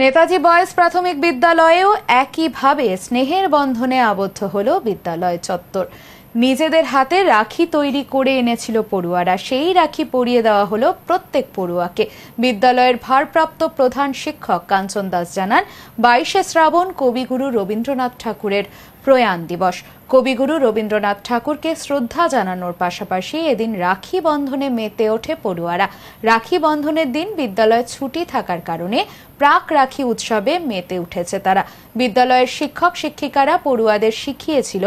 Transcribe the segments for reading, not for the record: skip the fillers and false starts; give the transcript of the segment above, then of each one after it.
Netaji boys প্রাথমিক বিদ্যালয়েও একইভাবে স্নেহের বন্ধনে আবদ্ধ হলো বিদ্যালয় চত্বর। নিজেদের হাতে রাখি তৈরি করে এনেছিল পড়ুয়ারা, সেই রাখি পরিয়ে দেওয়া হলো প্রত্যেক পড়ুয়াকে। বিদ্যালয়ের ভারপ্রাপ্ত প্রধান শিক্ষক কাঞ্চন দাস জানান, 22শে শ্রাবণ কবিগুরু রবীন্দ্রনাথ ঠাকুরের প্রয়াণ দিবস। কবিগুরু রবীন্দ্রনাথ ঠাকুরকে শ্রদ্ধা জানানোর পাশাপাশি এদিন রাখি বন্ধনে মেতে ওঠে পড়ুয়ারা। রাখি বন্ধনের দিন বিদ্যালয় ছুটি থাকার কারণে প্রাক রাখি উৎসবে মেতে উঠেছে তারা। বিদ্যালয়ের শিক্ষক শিক্ষিকারা পড়ুয়াদের শিখিয়েছিল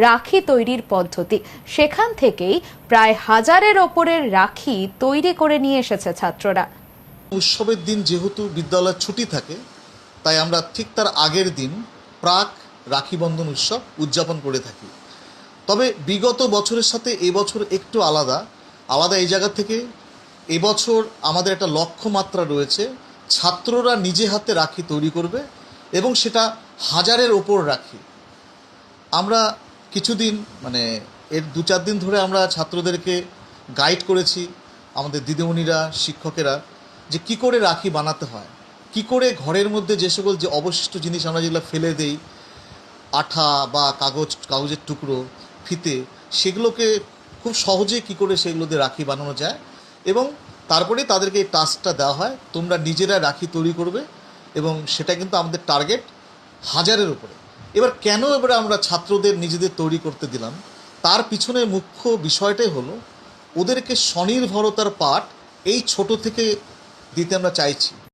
রাখি তৈরির পদ্ধতি। সেখান থেকেই প্রায় 1000-এর ওপরের রাখি তৈরি করে নিয়ে এসেছে ছাত্ররা। উৎসবের দিন যেহেতু বিদ্যালয় ছুটি থাকে, তাই আমরা ঠিক তার আগের দিন প্রাক রাখি বন্ধন উৎসব উদযাপন করে থাকি। তবে বিগত বছরের সাথে এবছর একটু আলাদা এই জায়গা থেকে এবছর আমাদের একটা লক্ষ্যমাত্রা রয়েছে, ছাত্ররা নিজে হাতে রাখি তৈরি করবে এবং সেটা 1000-এর ওপর রাখি। আমরা কিছুদিন এর 2-4 দিন ধরে আমরা ছাত্রদেরকে গাইড করেছি, আমাদের দিদিমণিরা শিক্ষকেরা, যে কি করে রাখি বানাতে হয়, কি করে ঘরের মধ্যে যে সকল যে অবশিষ্ট জিনিস আমরা যেগুলো ফেলে দেই, আঠা বা কাগজের টুকরো, ফিতে, সেগুলোকে খুব সহজে কি করে সেগুলো দিয়ে রাখি বানানো যায়। এবং তারপরে তাদেরকে এই টাস্কটা দেওয়া হয়, তোমরা নিজেরা রাখি তৈরি করবে, এবং সেটা কিন্তু আমাদের টার্গেট 1000-এর উপরে। এবার কেন আমরা ছাত্রদের নিজেদের তৈরি করতে দিলাম, তার পিছনে মুখ্য বিষয়টাই হলো ওদেরকে স্বনির্ভরতার পাঠ এই ছোট থেকে দিতে আমরা চাইছি।